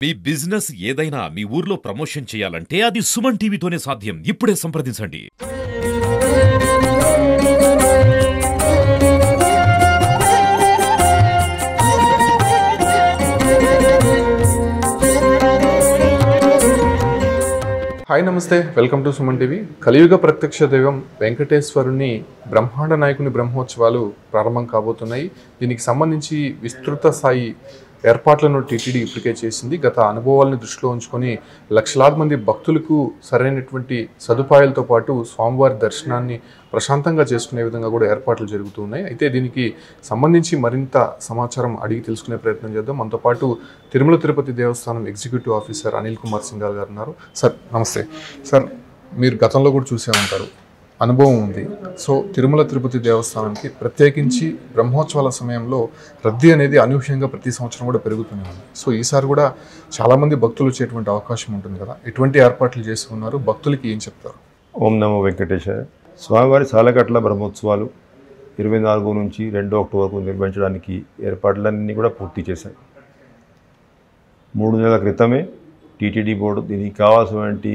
మీ business ఏదైనా మీ ఊర్లో promotion చేయాలంటే అది సుమన్ టీవీతోనే సాధ్యం. ఇప్పుడే సంప్రదించండి. హాయ్ నమస్తే, వెల్కమ్ టు సుమన్ టీవీ. కలియుగ ప్రత్యక్ష దైవం వెంకటేశ్వరుని బ్రహ్మాండ నాయకుని బ్రహ్మోత్సవాలు ప్రారంభం కాబోతున్నాయి. దీనికి సంబంధించి విస్తృత స్థాయి ఏర్పాట్లను టీటీడీ ఇప్పటికే చేసింది. గత అనుభవాలను దృష్టిలో ఉంచుకొని లక్షలాది మంది భక్తులకు సరైనటువంటి సదుపాయాలతో పాటు స్వామివారి దర్శనాన్ని ప్రశాంతంగా చేసుకునే విధంగా కూడా ఏర్పాట్లు జరుగుతున్నాయి. అయితే దీనికి సంబంధించి మరింత సమాచారం అడిగి తెలుసుకునే ప్రయత్నం చేద్దాం. మనతో పాటు తిరుమల తిరుపతి దేవస్థానం ఎగ్జిక్యూటివ్ ఆఫీసర్ అనిల్ కుమార్ సింఘాల్ గారు ఉన్నారు. సార్ నమస్తే. సార్, మీరు గతంలో కూడా చూసే ఉంటారు, అనుభవం ఉంది. సో తిరుమల తిరుపతి దేవస్థానానికి ప్రత్యేకించి బ్రహ్మోత్సవాల సమయంలో రద్దీ అనేది అనూహ్యంగా ప్రతి సంవత్సరం కూడా పెరుగుతూనే ఉంది. సో ఈసారి కూడా చాలామంది భక్తులు వచ్చేటువంటి అవకాశం ఉంటుంది కదా, ఎటువంటి ఏర్పాట్లు చేసుకున్నారు, భక్తులకి ఏం చెప్తారు? ఓం నమో వెంకటేశాయ. స్వామివారి సాలకట్ల బ్రహ్మోత్సవాలు 24 నుంచి 2 అక్టోబర్ వరకు నిర్వహించడానికి ఏర్పాట్లన్నీ కూడా పూర్తి చేశాయి. 3 నెలల క్రితమే టీటీడీ బోర్డు దీనికి కావాల్సినటువంటి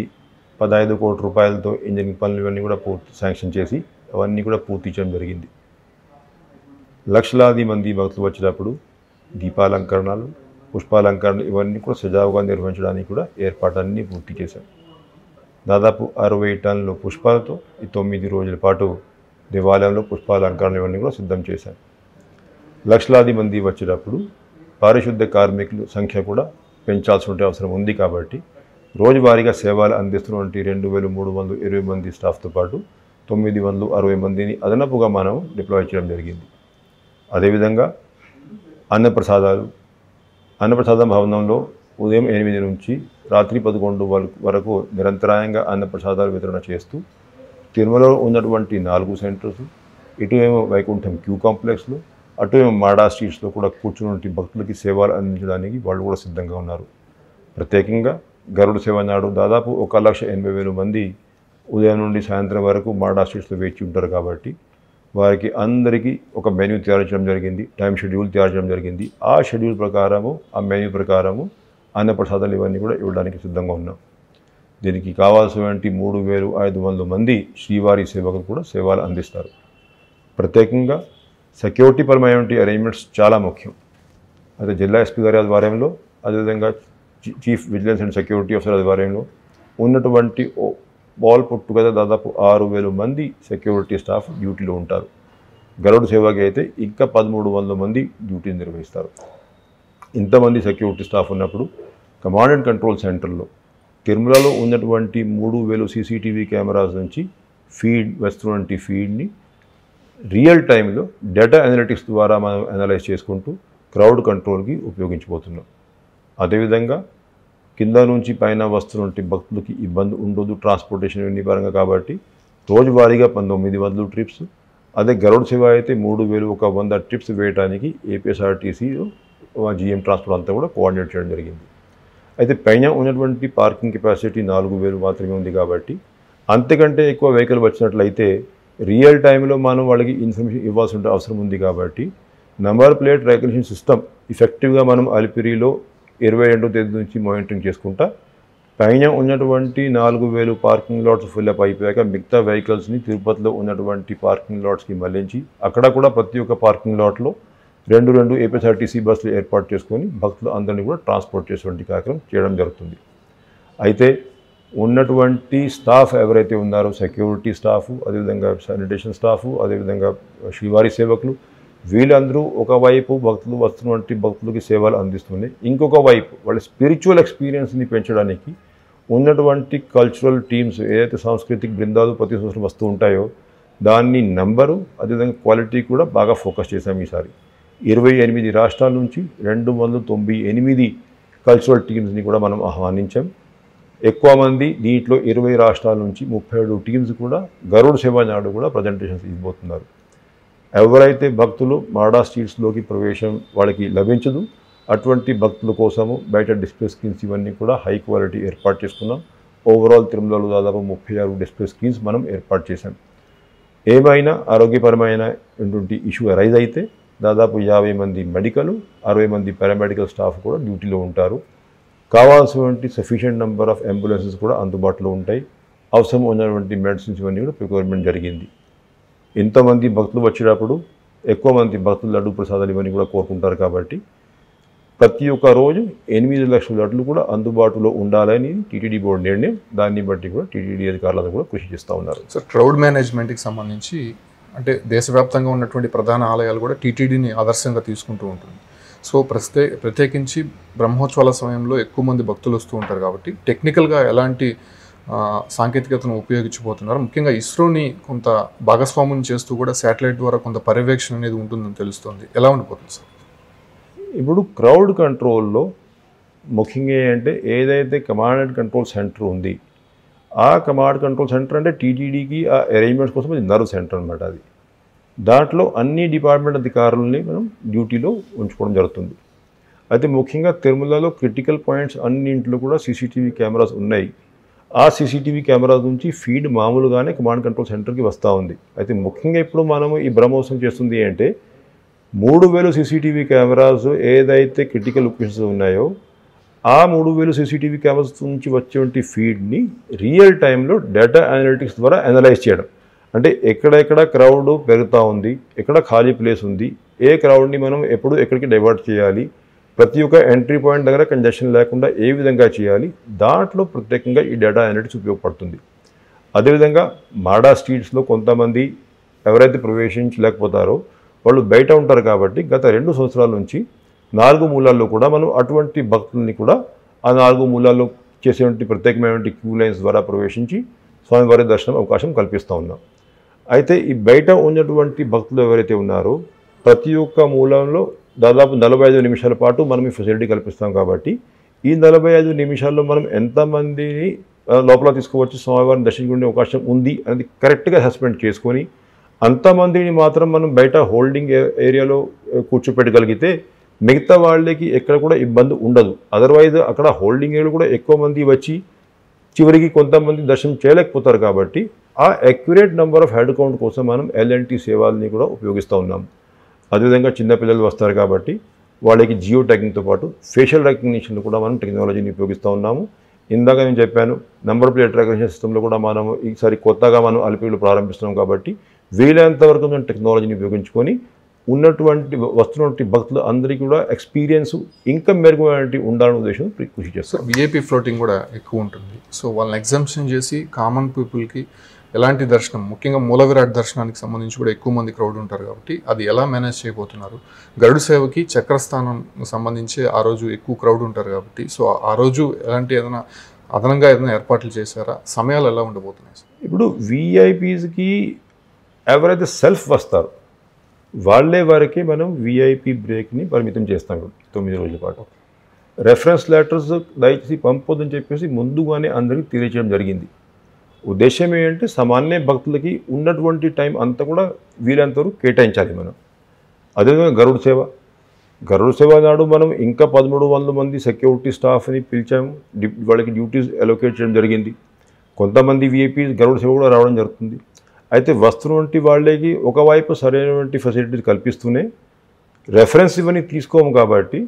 15 కోట్ల రూపాయలతో ఇంజనీరింగ్ పనులు ఇవన్నీ కూడా శాంక్షన్ చేసి అవన్నీ కూడా పూర్తి చేయడం జరిగింది. లక్షలాది మంది భక్తులు వచ్చేటప్పుడు దీపాలంకరణలు, పుష్పాలంకరణలు ఇవన్నీ కూడా సజావుగా నిర్వహించడానికి కూడా ఏర్పాట్లన్నీ పూర్తి చేశాం. దాదాపు 60 టన్నుల పుష్పాలతో ఈ 9 రోజుల పాటు దేవాలయంలో పుష్పాలంకరణ ఇవన్నీ కూడా సిద్ధం చేశాం. లక్షలాది మంది వచ్చేటప్పుడు పారిశుద్ధ కార్మికుల సంఖ్య కూడా పెంచాల్సిన అవసరం ఉంది. కాబట్టి రోజువారీగా సేవలు అందిస్తున్నటువంటి 2320 మంది స్టాఫ్తో పాటు 960 మందిని అదనపుగా మనం డిప్లాయ్ చేయడం జరిగింది. అదేవిధంగా అన్నప్రసాదం భవనంలో ఉదయం 8 నుంచి రాత్రి 11 వరకు నిరంతరాయంగా అన్నప్రసాదాలు వితరణ చేస్తూ తిరుమలలో ఉన్నటువంటి 4 సెంటర్స్, ఇటు ఏమో వైకుంఠం క్యూ కాంప్లెక్స్లో, అటు ఏమో మాడా స్ట్రీట్స్లో కూడా కూర్చున్నటువంటి భక్తులకి సేవలు అందించడానికి వాళ్ళు కూడా సిద్ధంగా ఉన్నారు. ప్రత్యేకంగా గరుడ సేవ నాడు దాదాపు 1,80,000 మంది ఉదయం నుండి సాయంత్రం వరకు మాడా స్ట్రీట్స్లో వేచి ఉంటారు. కాబట్టి వారికి అందరికీ ఒక మెన్యూ తయారు చేయడం జరిగింది, టైం షెడ్యూల్ తయారు చేయడం జరిగింది. ఆ షెడ్యూల్ ప్రకారము, ఆ మెన్యూ ప్రకారము అన్నప్రసాదాలు ఇవన్నీ కూడా ఇవ్వడానికి సిద్ధంగా ఉన్నాం. దీనికి కావాల్సినటువంటి 3,500 మంది శ్రీవారి సేవకులు కూడా సేవలు అందిస్తారు. ప్రత్యేకంగా సెక్యూరిటీ పరమైనటువంటి అరేంజ్మెంట్స్ చాలా ముఖ్యం. అయితే జిల్లా ఎస్పీ గారి ఆధ్వర్యంలో, అదేవిధంగా chief vigilance and security officer ఆధ్వర్యంలో ఉన్నటువంటి ఆల్ పుట్ టుగెదర్ దాదాపు 6,000 మంది సెక్యూరిటీ స్టాఫ్ డ్యూటీలో ఉంటారు. గరుడ సేవకి అయితే ఇంకా 1,300 మంది డ్యూటీ నిర్వహిస్తారు. ఇంతమంది సెక్యూరిటీ స్టాఫ్ ఉన్నప్పుడు కమాండ్ అండ్ కంట్రోల్ సెంటర్లో తిరుమలలో ఉన్నటువంటి 3,000 సీసీటీవీ కెమెరాస్ నుంచి వస్తున్నటువంటి ఫీడ్ని రియల్ టైంలో డేటా అనలిటిక్స్ ద్వారా మనం అనలైజ్ చేసుకుంటూ క్రౌడ్ కంట్రోల్కి ఉపయోగించబోతున్నాం. అదేవిధంగా కింద నుంచి పైన వస్తున్నటువంటి భక్తులకి ఇబ్బంది ఉండదు ట్రాన్స్పోర్టేషన్ ఇవన్నీ పరంగా. కాబట్టి రోజువారీగా 1900 ట్రిప్స్, అదే గరుడ సేవ అయితే 3,100 ట్రిప్స్ వేయడానికి ఏపీఎస్ఆర్టీసీ జీఎం ట్రాన్స్పోర్ట్ అంతా కూడా కోఆర్డినేట్ చేయడం జరిగింది. అయితే పైన ఉన్నటువంటి పార్కింగ్ కెపాసిటీ 4,000 మాత్రమే ఉంది. కాబట్టి అంతకంటే ఎక్కువ వెహికల్ వచ్చినట్లయితే రియల్ టైంలో మనం వాళ్ళకి ఇన్ఫర్మేషన్ ఇవ్వాల్సిన అవసరం ఉంది. కాబట్టి నంబర్ ప్లేట్ రికగ్నిషన్ సిస్టమ్ ఎఫెక్టివ్గా మనం అలిపిరిలో 22వ తేదీ నుంచి మానిటరింగ్ చేసుకుంటా పైన ఉన్నటువంటి 4,000 పార్కింగ్ లాట్స్ ఫుల్ అప్ అయిపోయాక మిగతా వెహికల్స్ని తిరుపతిలో ఉన్నటువంటి పార్కింగ్ లాట్స్కి మళ్లించి అక్కడ కూడా ప్రతి ఒక్క పార్కింగ్ లాట్లో 2 ఏపీఎస్ఆర్టీసీ బస్సులు ఏర్పాటు చేసుకొని భక్తులు అందరినీ కూడా ట్రాన్స్పోర్ట్ చేసేటువంటి కార్యక్రమం చేయడం జరుగుతుంది. అయితే ఉన్నటువంటి స్టాఫ్ ఎవరైతే ఉన్నారో సెక్యూరిటీ స్టాఫ్, అదేవిధంగా శానిటేషన్ స్టాఫ్, అదేవిధంగా శ్రీవారి సేవకులు, వీళ్ళందరూ ఒకవైపు భక్తులు వస్తున్నటువంటి భక్తులకి సేవలు అందిస్తున్నాయి. ఇంకొక వైపు వాళ్ళ స్పిరిచువల్ ఎక్స్పీరియన్స్ని పెంచడానికి ఉన్నటువంటి కల్చరల్ టీమ్స్, ఏదైతే సాంస్కృతిక బృందాలు ప్రతి సంవత్సరం వస్తూ ఉంటాయో దాన్ని నంబరు, అదేవిధంగా క్వాలిటీ కూడా బాగా ఫోకస్ చేశాం. ఈసారి 28 రాష్ట్రాల నుంచి 298 కల్చరల్ టీమ్స్ని కూడా మనం ఆహ్వానించాం. ఎక్కువ మంది దీంట్లో 20 రాష్ట్రాల నుంచి 37 టీమ్స్ కూడా గరుడ సేవ నాడు కూడా ప్రజెంటేషన్స్ ఇవ్వబోతున్నారు. ఎవరైతే భక్తులు మాడా స్ట్రీట్స్లోకి ప్రవేశం వాళ్ళకి లభించదు అటువంటి భక్తుల కోసము బయట డిస్ప్లే స్క్రీన్స్ ఇవన్నీ కూడా హై క్వాలిటీ ఏర్పాటు చేసుకున్నాం. ఓవరాల్ తిరుమలలో దాదాపు 36 డిస్ప్లే స్క్రీన్స్ మనం ఏర్పాటు చేశాం. ఏమైనా ఆరోగ్యపరమైన ఇష్యూ అరైజ్ అయితే దాదాపు 50 మంది మెడికల్, 60 మంది పారామెడికల్ స్టాఫ్ కూడా డ్యూటీలో ఉంటారు. కావాల్సినటువంటి సఫిషియెంట్ నెంబర్ ఆఫ్ అంబులెన్సెస్ కూడా అందుబాటులో ఉంటాయి. అవసరం ఉన్నటువంటి మెడిసిన్స్ ఇవన్నీ కూడా ప్రొక్యూర్మెంట్ జరిగింది. ఇంతమంది భక్తులు వచ్చేటప్పుడు ఎక్కువ మంది భక్తులు లడ్డు ప్రసాదాలు ఇవన్నీ కూడా కోరుకుంటారు కాబట్టి ప్రతి ఒక్క రోజు 8 లక్షల లడ్లు కూడా అందుబాటులో ఉండాలని టీటీడీ బోర్డు నిర్ణయం. దాన్ని బట్టి కూడా టీటీడీ అధికారులను కూడా కృషి చేస్తూ ఉన్నారు. సో క్రౌడ్ మేనేజ్మెంట్కి సంబంధించి అంటే దేశవ్యాప్తంగా ఉన్నటువంటి ప్రధాన ఆలయాలు కూడా టీటీడీని ఆదర్శంగా తీసుకుంటూ ఉంటుంది. సో ప్రత్యేకించి బ్రహ్మోత్సవాల సమయంలో ఎక్కువ మంది భక్తులు వస్తూ ఉంటారు కాబట్టి టెక్నికల్గా ఎలాంటి సాంకేతికతను ఉపయోగించబోతున్నారు, ముఖ్యంగా ఇస్రోని కొంత భాగస్వామ్యం చేస్తూ కూడా శాటిలైట్ ద్వారా కొంత పర్యవేక్షణ అనేది ఉంటుందని తెలుస్తుంది. ఎలా ఉండిపోతుంది సార్? ఇప్పుడు క్రౌడ్ కంట్రోల్లో ముఖ్యంగా అంటే ఏదైతే కమాండ్ అండ్ కంట్రోల్ సెంటర్ ఉంది, ఆ కమాండ్ కంట్రోల్ సెంటర్ అంటే టీటీడీకి ఆ అరేంజ్మెంట్స్ కోసం అది నర్వ్ సెంటర్ అనమాట. అది దాంట్లో అన్ని డిపార్ట్మెంట్ అధికారులని మనం డ్యూటీలో ఉంచుకోవడం జరుగుతుంది. అయితే ముఖ్యంగా తిరుమలలో క్రిటికల్ పాయింట్స్ అన్నింటిలో కూడా సీసీటీవీ కెమెరాస్ ఉన్నాయి. ఆ సీసీటీవీ కెమెరాస్ నుంచి ఫీడ్ మామూలుగానే కమాండ్ కంట్రోల్ సెంటర్కి వస్తూ ఉంది. అయితే ముఖ్యంగా ఇప్పుడు మనము ఈ బ్రహ్మోత్సవం చేస్తుంది అంటే 3000 సీసీటీవీ కెమెరాస్ ఏదైతే క్రిటికల్ లొకేషన్స్ ఉన్నాయో ఆ 3000 సీసీటీవీ కెమెరాస్ నుంచి వచ్చేటువంటి ఫీడ్ని రియల్ టైంలో డేటా అనలిటిక్స్ ద్వారా అనలైజ్ చేయడం. అంటే ఎక్కడెక్కడ క్రౌడ్ పెరుగుతూ ఉంది, ఎక్కడ ఖాళీ ప్లేస్ ఉంది, ఏ క్రౌడ్ని మనం ఎప్పుడు ఎక్కడికి డైవర్ట్ చేయాలి, ప్రతి ఒక్క ఎంట్రీ పాయింట్ దగ్గర కంజెషన్ లేకుండా ఏ విధంగా చేయాలి, దాంట్లో ప్రత్యేకంగా ఈ డేటా అనలిటిక్స్ ఉపయోగపడుతుంది. అదేవిధంగా మాడా స్ట్రీట్స్లో కొంతమంది ఎవరైతే ప్రవేశించలేకపోతారో వాళ్ళు బయట ఉంటారు కాబట్టి గత 2 సంవత్సరాల నుంచి 4 మూలాల్లో కూడా మనం అటువంటి భక్తుల్ని కూడా ఆ 4 మూలాల్లో చేసేటువంటి ప్రత్యేకమైనటువంటి క్యూ లైన్స్ ద్వారా ప్రవేశించి స్వామివారి దర్శనం అవకాశం కల్పిస్తూ ఉన్నాం. అయితే ఈ బయట ఉన్నటువంటి భక్తులు ఎవరైతే ఉన్నారో ప్రతి ఒక్క మూలంలో దాదాపు 45 నిమిషాల పాటు మనం ఈ ఫెసిలిటీ కల్పిస్తాం కాబట్టి ఈ 45 నిమిషాల్లో మనం ఎంతమందిని లోపల తీసుకువచ్చి స్వామివారిని దర్శించుకునే అవకాశం ఉంది అనేది కరెక్ట్గా అసెస్మెంట్ చేసుకొని అంతమందిని మాత్రం మనం బయట హోల్డింగ్ ఏరియాలో కూర్చోపెట్టగలిగితే మిగతా వాళ్ళకి ఎక్కడ కూడా ఇబ్బంది ఉండదు. అదర్వైజ్ అక్కడ హోల్డింగ్ ఏరియాలో కూడా ఎక్కువ మంది వచ్చి చివరికి కొంతమంది దర్శనం చేయలేకపోతారు కాబట్టి ఆ accurate number of head count కోసం మనం ఎల్ఎన్టీ సేవల్ని కూడా ఉపయోగిస్తూ ఉన్నాం. అదేవిధంగా చిన్నపిల్లలు వస్తారు కాబట్టి వాళ్ళకి జియో ట్యాగింగ్తో పాటు ఫేషియల్ రికగ్నిషన్ కూడా మనం టెక్నాలజీని ఉపయోగిస్తూ ఉన్నాము. ఇందాక నేను చెప్పాను నెంబర్ ప్లేట్ రికగ్నిషన్ సిస్టంలో కూడా మనం ఈసారి కొత్తగా మనం అలిపిలు ప్రారంభిస్తున్నాం కాబట్టి వీలైనంత వరకు మనం టెక్నాలజీని ఉపయోగించుకొని వస్తున్నటువంటి భక్తులు అందరికీ కూడా ఎక్స్పీరియన్స్ ఇంకా మెరుగునటువంటి ఉండాలనే ఉద్దేశం కృషి చేస్తారు. విఐపీ ఫ్లోటింగ్ కూడా ఎక్కువ ఉంటుంది. సో వాళ్ళని ఎగ్జామ్షన్ చేసి కామన్ పీపుల్కి ఎలాంటి దర్శనం, ముఖ్యంగా మూల విరాట్ దర్శనానికి సంబంధించి కూడా ఎక్కువ మంది క్రౌడ్ ఉంటారు కాబట్టి అది ఎలా మేనేజ్ చేయబోతున్నారు? గరుడు సేవకి చక్రస్థానం సంబంధించి ఆ రోజు ఎక్కువ క్రౌడ్ ఉంటారు కాబట్టి సో ఆ రోజు ఎలాంటి అదనంగా ఏదైనా ఏర్పాట్లు చేశారా? సమయాలు ఎలా ఉండబోతున్నాయి? ఇప్పుడు విఐపీస్కి ఎవరైతే సెల్ఫ్ వస్తారో వాళ్ళే వారికి మనం విఐపి బ్రేక్ని పరిమితం చేస్తాం 9 రోజుల పాటు. రెఫరెన్స్ లెటర్స్ దయచేసి పంపొద్దని చెప్పేసి ముందుగానే అందరికీ తెలియజేయడం జరిగింది. ఉద్దేశం ఏంటంటే సామాన్య భక్తులకి ఉన్నటువంటి టైం అంతా కూడా వీలంతవరకు కేటాయించాలి మనం. అదేవిధంగా గరుడు సేవ నాడు మనం ఇంకా 1300 మంది సెక్యూరిటీ స్టాఫ్ని పిలిచాము. వాళ్ళకి డ్యూటీస్ అలొకేట్ చేయడం జరిగింది. కొంతమంది విఐపీ గరుడు సేవ కూడా రావడం జరుగుతుంది. అయితే వస్తున్నటువంటి వాళ్ళకి ఒకవైపు సరైనటువంటి ఫెసిలిటీస్ కల్పిస్తూనే రెఫరెన్స్ ఇవన్నీ తీసుకోము కాబట్టి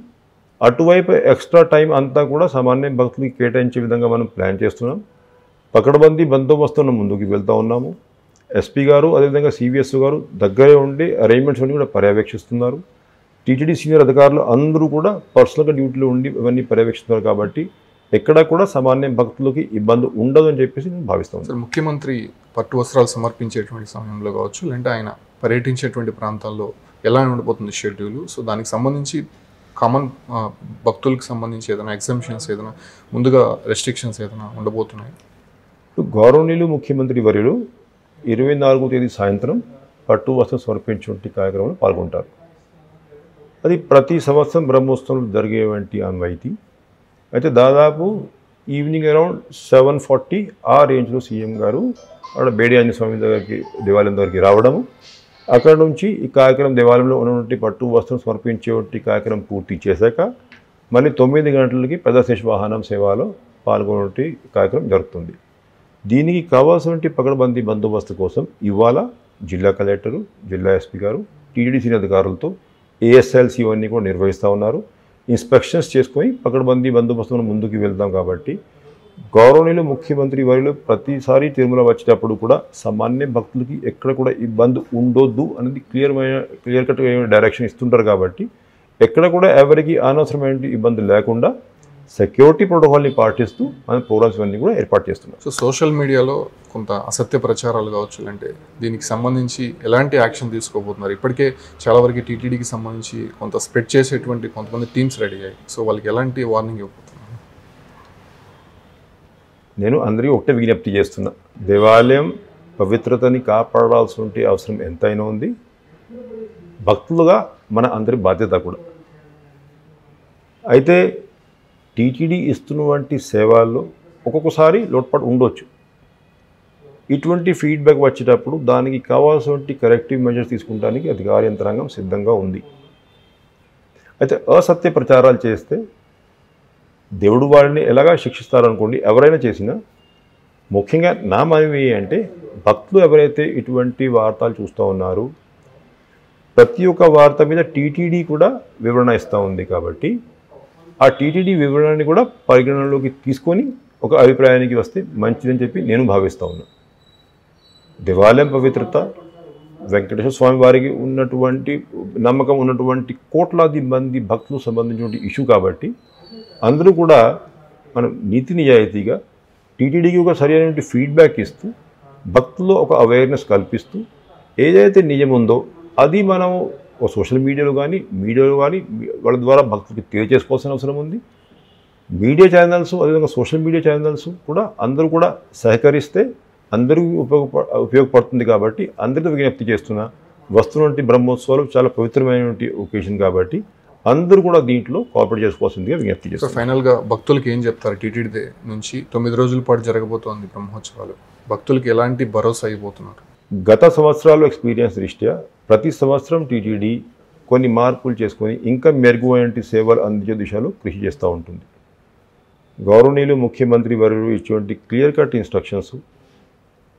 అటువైపు ఎక్స్ట్రా టైం అంతా కూడా సామాన్య భక్తులకి కేటాయించే విధంగా మనం ప్లాన్ చేస్తున్నాం. పకడ్బందీ బందోబస్తును ముందుకు వెళ్తూ ఉన్నాము. ఎస్పీ గారు అదేవిధంగా సివిఎస్ గారు దగ్గరే ఉండి అరేంజ్మెంట్స్ అన్నీ కూడా పర్యవేక్షిస్తున్నారు. టీటీడీ సీనియర్ అధికారులు అందరూ కూడా పర్సనల్గా డ్యూటీలో ఉండి ఇవన్నీ పర్యవేక్షిస్తున్నారు కాబట్టి ఎక్కడ కూడా సామాన్య భక్తులకి ఇబ్బంది ఉండదు అని చెప్పేసి నేను భావిస్తాను. సార్, ముఖ్యమంత్రి పట్టు వస్త్రాలు సమర్పించేటువంటి సమయంలో కావచ్చు, లేదంటే ఆయన పర్యటించేటువంటి ప్రాంతాల్లో ఎలా ఉండబోతుంది షెడ్యూల్? సో దానికి సంబంధించి కామన్ భక్తులకు సంబంధించి ఏదైనా ఎగ్జామ్షన్స్ ఏదైనా ముందుగా రెస్ట్రిక్షన్స్ ఏదైనా ఉండబోతున్నాయి? గౌరవనీయులు ముఖ్యమంత్రి వర్యులు 24వ తేదీ సాయంత్రం పట్టు వస్త్రం సమర్పించేటువంటి కార్యక్రమంలో పాల్గొంటారు. అది ప్రతి సంవత్సరం బ్రహ్మోత్సవంలో జరిగేటువంటి ఆన్వాయితీ. అయితే దాదాపు ఈవినింగ్ అరౌండ్ 7:40 ఆ రేంజ్లో సీఎం గారు అక్కడ బేడి ఆంజనేయ స్వామి దగ్గరికి దేవాలయం దగ్గరికి రావడము, అక్కడ నుంచి ఈ కార్యక్రమం దేవాలయంలో ఉన్నటువంటి పట్టు వస్త్రం సమర్పించేటువంటి కార్యక్రమం పూర్తి చేశాక మళ్ళీ 9 గంటలకి పెద్ద శేష వాహనం సేవలో పాల్గొనే కార్యక్రమం జరుగుతుంది. దీనికి కావాల్సినటువంటి పకడ్బందీ బందోబస్తు కోసం ఇవాళ జిల్లా కలెక్టరు, జిల్లా ఎస్పీ గారు, టీటీడీ సీనియర్ అధికారులతో ఏఎస్ఎల్సీ ఇవన్నీ కూడా నిర్వహిస్తూ ఉన్నారు. ఇన్స్పెక్షన్స్ చేసుకొని పకడ్బందీ బందోబస్తును ముందుకు వెళ్తాం కాబట్టి గౌరవనీయులు ముఖ్యమంత్రి వారిలో ప్రతిసారి తిరుమల వచ్చేటప్పుడు కూడా సామాన్య భక్తులకి ఎక్కడ కూడా ఇబ్బంది ఉండొద్దు అనేది క్లియర్ కట్ డైరెక్షన్ ఇస్తుంటారు కాబట్టి ఎక్కడ కూడా ఎవరికి అనవసరమైన ఇబ్బంది లేకుండా సెక్యూరిటీ ప్రోటోకాల్ని పాటిస్తూ మన ప్రోగ్రామ్స్ అన్నీ కూడా ఏర్పాటు చేస్తున్నాం. సో సోషల్ మీడియాలో కొంత అసత్య ప్రచారాలు కావచ్చు, అంటే దీనికి సంబంధించి ఎలాంటి యాక్షన్ తీసుకోబోతున్నారు? ఇప్పటికే చాలా వరకు టీటీడీకి సంబంధించి కొంత స్ప్రెడ్ చేసేటువంటి కొంతమంది టీమ్స్ రెడీ అయ్యాయి. సో వాళ్ళకి ఎలాంటి వార్నింగ్ ఇవ్వబోతున్నారు? నేను అందరికీ ఒకటే విజ్ఞప్తి చేస్తున్నా, దేవాలయం పవిత్రతని కాపాడాల్సిన అవసరం ఎంతైనా ఉంది. భక్తులుగా మన అందరి బాధ్యత కూడా. అయితే టీటీడీ ఇస్తున్నటువంటి సేవల్లో ఒక్కొక్కసారి లోటుపాటు ఉండొచ్చు. ఇటువంటి ఫీడ్బ్యాక్ వచ్చేటప్పుడు దానికి కావాల్సిన కరెక్టివ్ మెజర్స్ తీసుకుంటానికి అధికార యంత్రాంగం సిద్ధంగా ఉంది. అయితే అసత్య ప్రచారాలు చేస్తే దేవుడు వారిని ఎలాగా శిక్షిస్తారనుకోండి, ఎవరైనా చేసినా. ముఖ్యంగా నా మనవి అంటే భక్తులు ఎవరైతే ఇటువంటి వార్తలు చూస్తూ ఉన్నారో ప్రతి ఒక్క వార్త మీద టీటీడీ కూడా వివరణ ఇస్తూ ఉంది కాబట్టి ఆ టీటీడీ వివరణని కూడా పరిగణనలోకి తీసుకొని ఒక అభిప్రాయానికి వస్తే మంచిదని చెప్పి నేను భావిస్తూ ఉన్నాను. దేవాలయం పవిత్రత, వెంకటేశ్వర స్వామి వారికి ఉన్నటువంటి నమ్మకం ఉన్నటువంటి కోట్లాది మంది భక్తులు సంబంధించిన ఇష్యూ కాబట్టి అందరూ కూడా మనం నీతి నిజాయితీగా టీటీడీకి ఒక సరైన ఫీడ్బ్యాక్ ఇస్తూ భక్తుల్లో ఒక అవేర్నెస్ కల్పిస్తూ ఏదైతే నిజం ఉందో అది మనం సోషల్ మీడియాలో కానీ వాళ్ళ ద్వారా భక్తులకి తెలియజేసుకోవాల్సిన అవసరం ఉంది. మీడియా ఛానల్స్ అదేవిధంగా సోషల్ మీడియా ఛానల్స్ కూడా అందరూ కూడా సహకరిస్తే అందరికీ ఉపయోగపడుతుంది కాబట్టి అందరితో విజ్ఞప్తి చేస్తున్నా. వస్తున్నటువంటి బ్రహ్మోత్సవాలు చాలా పవిత్రమైనటువంటి ఒకేషన్ కాబట్టి అందరూ కూడా దీంట్లో కోఆపరేట్ చేసుకోవాల్సిందిగా విజ్ఞప్తి చేస్తారు. ఫైనల్గా భక్తులకి ఏం చెప్తారు? టీటీడీ నుంచి 9 రోజుల పాటు జరగబోతోంది బ్రహ్మోత్సవాలు. భక్తులకి ఎలాంటి భరోసా అయిపోతున్నారు? గత సంవత్సరాలు ఎక్స్పీరియన్స్ దృష్ట్యా ప్రతి సంవత్సరం టీటీడీ కొన్ని మార్పులు చేసుకొని ఇంకా మెరుగైన సేవలు అందించే దిశలో కృషి చేస్తూ ఉంటుంది. గౌరవనీయులు ముఖ్యమంత్రి వారు ఇటువంటి క్లియర్ కట్ ఇన్స్ట్రక్షన్స్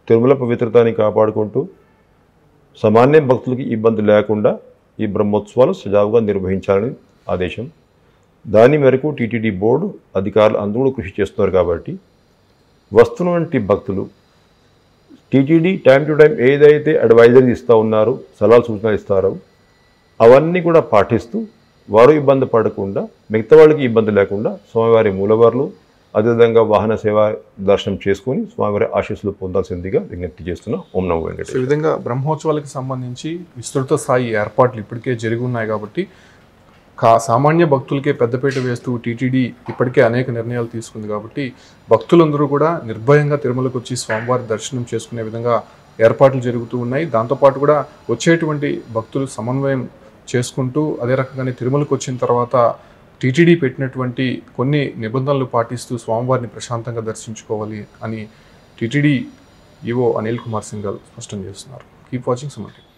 తిరుమల పవిత్రతని కాపాడుకుంటూ సామాన్య భక్తులకి ఇబ్బంది లేకుండా ఈ బ్రహ్మోత్సవాలు సజావుగా నిర్వహించాలని ఆదేశం. దాని మేరకు టీటీడీ బోర్డు అధికారులు అందరూ కృషి చేస్తున్నారు కాబట్టి వస్తున్నటువంటి భక్తులు టీటీడీ టైం టు టైం ఏదైతే అడ్వైజరీ ఇస్తూ ఉన్నారో, సలహాలు సూచనలు ఇస్తారో అవన్నీ కూడా పాటిస్తూ వారు ఇబ్బంది పడకుండా మిగతా వాళ్ళకి ఇబ్బంది లేకుండా స్వామివారి మూలవార్లు అదేవిధంగా వాహన సేవ దర్శనం చేసుకొని స్వామివారి ఆశీస్సులు పొందాల్సిందిగా విజ్ఞప్తి చేస్తున్నా. ఓం నమో వెంకటేశ్వర. ఈ విధంగా బ్రహ్మోత్సవాలకు సంబంధించి విస్తృత స్థాయి ఏర్పాట్లు ఇప్పటికే జరిగి ఉన్నాయి కాబట్టి సామాన్య భక్తులకే పెద్దపీట వేస్తూ టీటీడీ ఇప్పటికే అనేక నిర్ణయాలు తీసుకుంది కాబట్టి భక్తులందరూ కూడా నిర్భయంగా తిరుమలకు వచ్చి స్వామివారి దర్శనం చేసుకునే విధంగా ఏర్పాట్లు జరుగుతూ ఉన్నాయి. దాంతోపాటు కూడా వచ్చేటువంటి భక్తులు సమన్వయం చేసుకుంటూ అదే రకంగానే తిరుమలకు వచ్చిన తర్వాత టీటీడీ పెట్టినటువంటి కొన్ని నిబంధనలు పాటిస్తూ స్వామివారిని ప్రశాంతంగా దర్శించుకోవాలి అని టీటీడీ ఈవో అనిల్ కుమార్ సింఘాల్ స్పష్టం చేస్తున్నారు. Keep watching Suman TV.